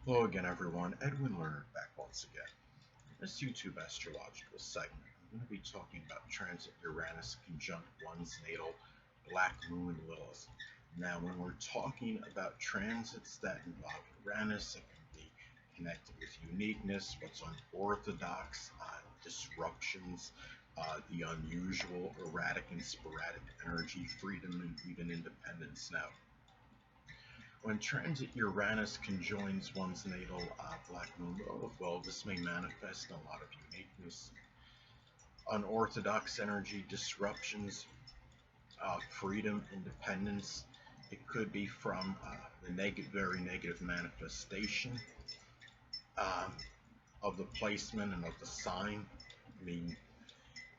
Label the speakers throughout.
Speaker 1: Hello again, everyone. Edwin Learnard back once again. In this YouTube astrological segment, I'm going to be talking about transit Uranus conjunct one's natal Black Moon Lilith. Now, when we're talking about transits that involve Uranus, it can be connected with uniqueness, what's unorthodox, disruptions, the unusual, erratic and sporadic energy, freedom, and even independence. Now, when transit Uranus conjoins one's natal Black Moon Lilith, well, this may manifest a lot of uniqueness, unorthodox energy, disruptions, freedom, independence. It could be from the very negative manifestation um, of the placement and of the sign. I mean,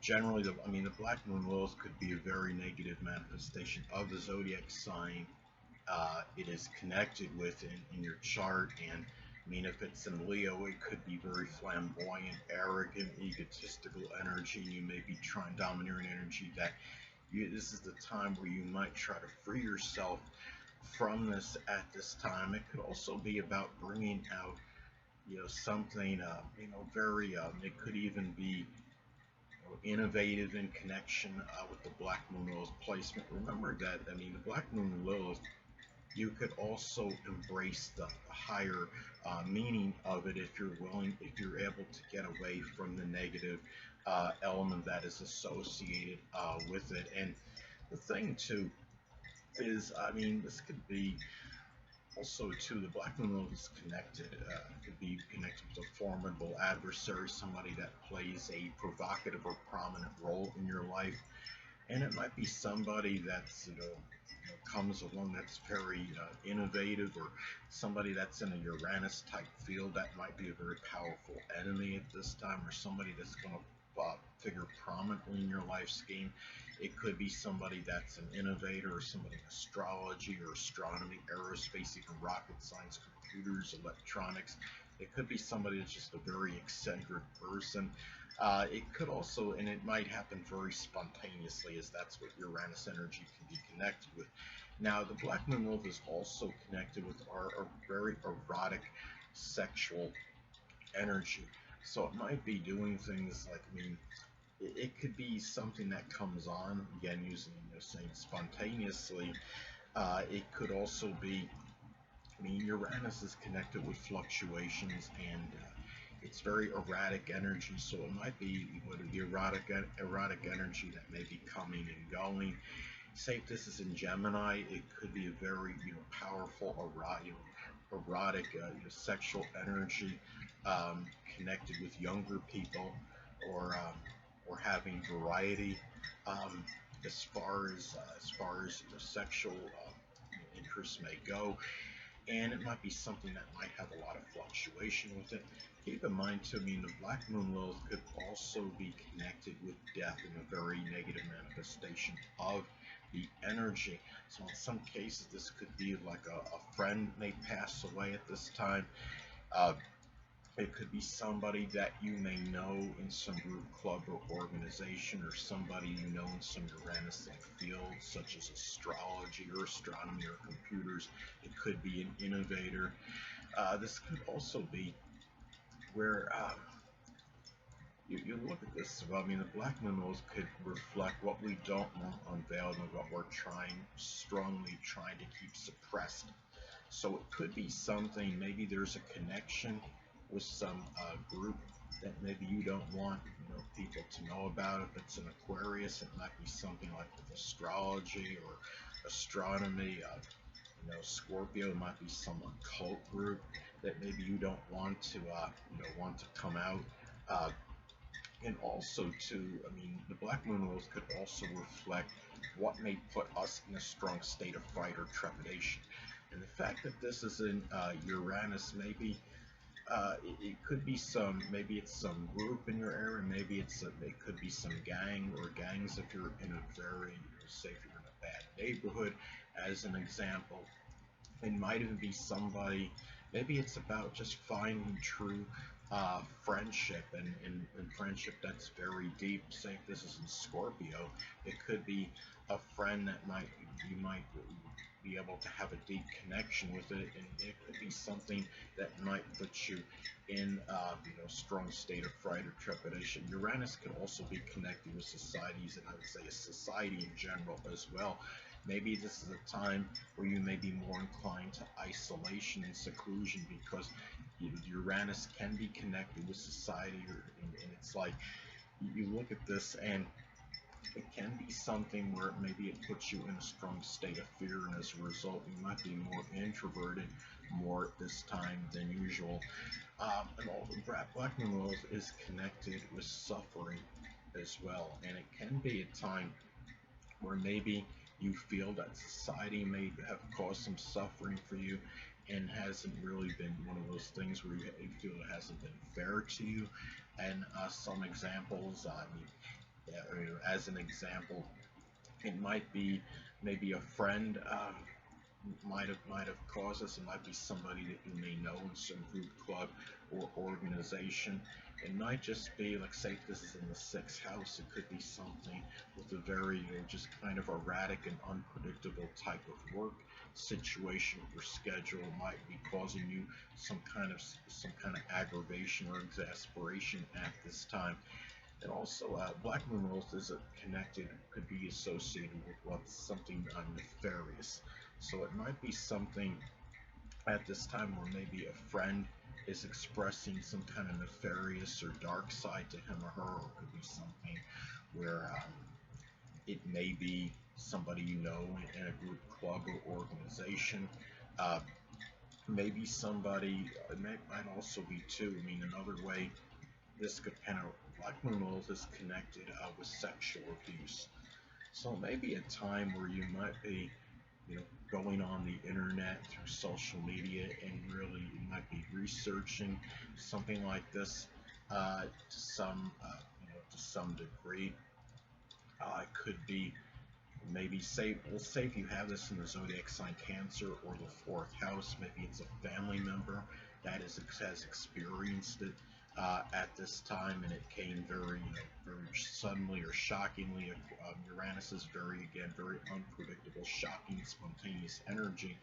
Speaker 1: generally, the Black Moon Lilith could be a very negative manifestation of the zodiac sign it is connected with in your chart. And I mean, if it's in Leo, it could be very flamboyant, arrogant, egotistical energy. You may be trying domineering energy this is the time where you might try to free yourself from this at this time. It could also be about bringing out, something, very, it could even be innovative in connection with the Black Moon Lilith placement. Remember that, I mean, the Black Moon Lilith, you could also embrace the higher meaning of it if you're willing, if you're able to get away from the negative element that is associated with it. And the thing too is, I mean, this could be also too, the Black Moon Lilith is connected, could be connected with a formidable adversary, somebody that plays a provocative or prominent role in your life. And it might be somebody that's, comes along that's very innovative, or somebody that's in a Uranus type field that might be a very powerful enemy at this time, or somebody that's going to figure prominently in your life scheme. It could be somebody that's an innovator, or somebody in astrology or astronomy, aerospace, even rocket science, computers, electronics. It could be somebody that's just a very eccentric person. It could also, and it might happen very spontaneously, as that's what Uranus energy can be connected with. Now, the Black Moon Lilith is also connected with our very erotic sexual energy. So it might be doing things like, I mean, it could be something that comes on, again, using, saying spontaneously. It could also be, I mean, Uranus is connected with fluctuations, and it's very erratic energy, so it might be whether the erotic energy that may be coming and going. Say if this is in Gemini, it could be a very powerful erotic sexual energy connected with younger people, or having variety um, as far as the sexual interests may go. And it might be something that might have a lot of fluctuation with it. Keep in mind too, I mean, the Black Moon Lilith could also be connected with death in a very negative manifestation of the energy. So in some cases, this could be like a friend may pass away at this time. Uh, it could be somebody that you may know in some group, club, or organization, or somebody you know in some Uranus-like field, such as astrology or astronomy or computers. It could be an innovator. This could also be where you look at this. Well, I mean, the Black Moon could reflect what we don't want unveiled and what we're strongly trying to keep suppressed. So it could be something, maybe there's a connection with some group that maybe you don't want people to know about. If it's an Aquarius, it might be something like with astrology or astronomy. Scorpio, it might be some occult group that maybe you don't want to come out. Uh, and also too, I mean, the Black Moon Lilith could also reflect what may put us in a strong state of fight or trepidation. And the fact that this is in Uranus, maybe it could be maybe it's some group in your area, maybe it could be some gang or gangs if you're in a very, say if you're in a bad neighborhood, as an example. It might even be somebody, maybe it's about just finding true friendship, and friendship that's very deep. Say if this is in Scorpio, it could be a friend that you might be able to have a deep connection with it, and it could be something that might put you in strong state of fright or trepidation. Uranus could also be connected with societies, and I would say a society in general as well. Maybe this is a time where you may be more inclined to isolation and seclusion because Uranus can be connected with society, and it's like you look at this and it can be something where maybe it puts you in a strong state of fear, and as a result you might be more introverted more at this time than usual. And all the Black Moon Lilith is connected with suffering as well, and it can be a time where maybe you feel that society may have caused some suffering for you and hasn't really been one of those things where you feel it hasn't been fair to you. And some examples, as an example, it might be maybe a friend might have caused this. It might be somebody that you may know in some group, club, or organization. It might just be, like, say if this is in the sixth house, it could be something with a very just kind of erratic and unpredictable type of work situation or schedule. Might be causing you some kind of aggravation or exasperation at this time. And also, Black Moon Lilith is could be associated with something nefarious. So it might be something at this time where maybe a friend is expressing some kind of nefarious or dark side to him or her, or it could be something where it may be somebody you know in a group, club, or organization. Maybe somebody, it might also be too, I mean, another way this could kind of, Black Moon Lilith is connected with sexual abuse. So maybe a time where you might be, going on the internet through social media, and really you might be researching something like this to some degree. It could be maybe let's say if you have this in the zodiac sign Cancer or the fourth house, maybe it's a family member that has experienced it at this time, and it came very suddenly or shockingly. Uranus is very unpredictable, shocking, spontaneous energy.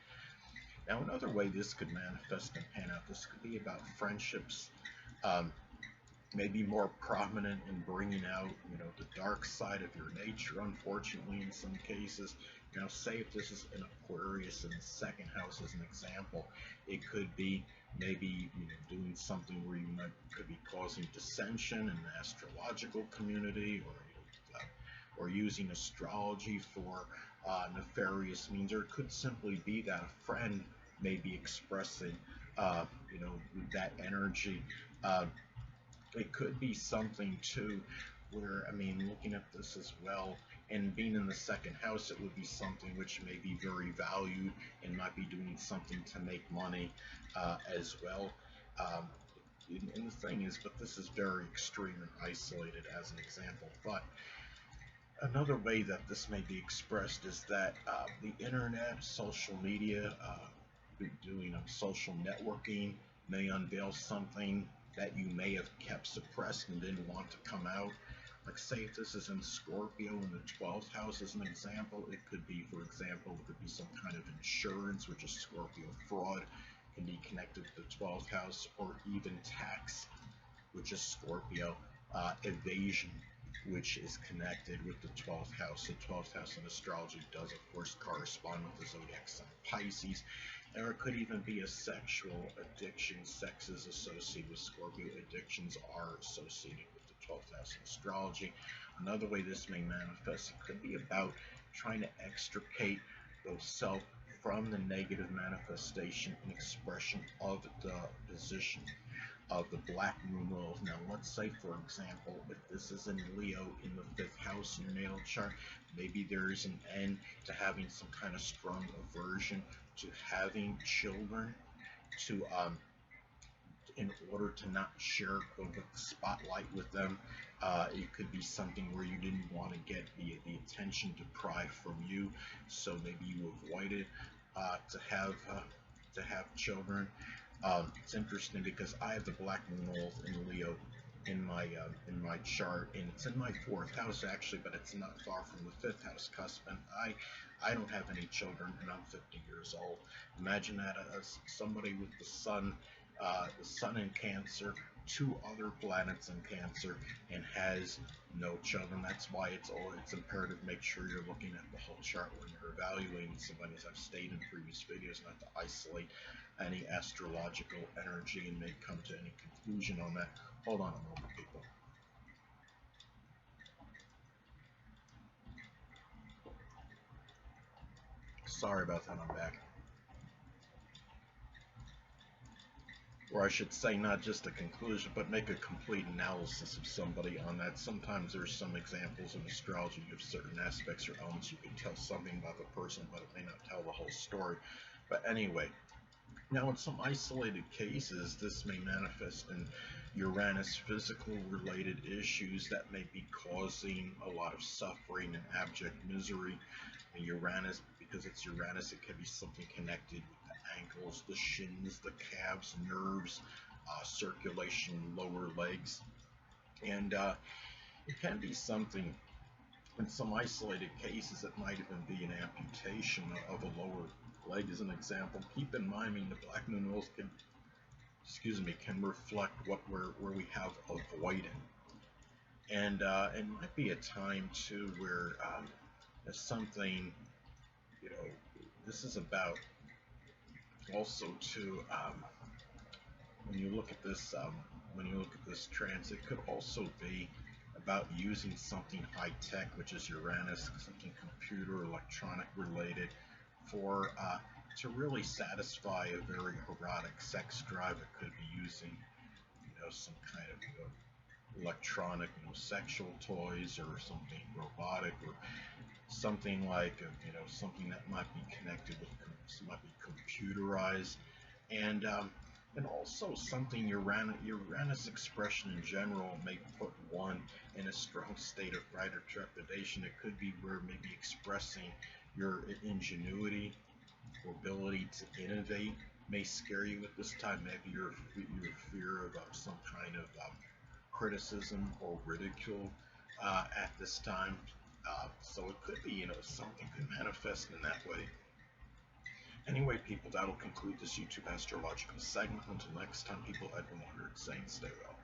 Speaker 1: Now, another way this could manifest and pan out, this could be about friendships, maybe more prominent in bringing out, the dark side of your nature, unfortunately, in some cases. Now, say if this is an Aquarius in the second house as an example, it could be maybe doing something where could be causing dissension in the astrological community, or using astrology for nefarious means, or it could simply be that a friend may be expressing that energy. It could be something too where, I mean, looking at this as well, and being in the second house, it would be something which may be very valued and might be doing something to make money as well. And the thing is, but this is very extreme and isolated as an example. But another way that this may be expressed is that the internet, social media, doing social networking may unveil something that you may have kept suppressed and didn't want to come out. Like, say if this is in Scorpio in the 12th house as an example, it could be, for example, it could be some kind of insurance, which is Scorpio fraud, can be connected to the 12th house, or even tax, which is Scorpio evasion, which is connected with the 12th house. The 12th house in astrology does, of course, correspond with the zodiac sign Pisces. Or it could even be a sexual addiction. Sex is associated with Scorpio. Addictions are associated with the 12th house in astrology. Another way this may manifest, it could be about trying to extricate yourself from the negative manifestation and expression of the position of the Black Moon Lilith. Now, let's say, for example, if this is in Leo in the 5th house in your natal chart, maybe there is an end to having some kind of strong aversion to having children, to in order to not share the spotlight with them. It could be something where you didn't want to get the attention deprived from you, so maybe you avoided to have children. It's interesting because I have the Black Moon Lilith in Leo in my chart, and it's in my fourth house actually, but it's not far from the fifth house cusp. And I don't have any children, and I'm 50 years old. Imagine that as somebody with the sun in Cancer, two other planets in Cancer, and has no children. That's why it's imperative to make sure you're looking at the whole chart when you're evaluating somebody, as I've stated in previous videos, not to isolate any astrological energy and may come to any conclusion on that. Hold on a moment, people. Sorry about that, I'm back. Or I should say, not just a conclusion, but make a complete analysis of somebody on that. Sometimes there's some examples in astrology of certain aspects or elements you can tell something about the person, but it may not tell the whole story. But anyway, now in some isolated cases, this may manifest in Uranus physical related issues that may be causing a lot of suffering and abject misery. And Uranus, because it's Uranus, it can be something connected with the ankles, the shins, the calves, nerves, circulation, lower legs. And it can be something, in some isolated cases, it might even be an amputation of a lower leg as an example. Keep in mind, I mean, the Black Moon Lilith can reflect where we have avoiding. And it might be a time too where there's something, you know, this is about also too, when you look at this trance, it could also be about using something high tech, which is Uranus, something computer, electronic related, for to really satisfy a very erotic sex drive. It could be using, some kind of electronic, sexual toys, or something robotic, or something like, something that might be connected with, might be computerized, and also something Uranus expression in general may put one in a strong state of fright or trepidation. It could be where maybe expressing your ingenuity or ability to innovate may scare you at this time. Maybe your fear of some kind of criticism or ridicule at this time. So it could be, something could manifest in that way. Anyway, people, that'll conclude this YouTube astrological segment. Until next time, people, Edwin Learnard saying stay well.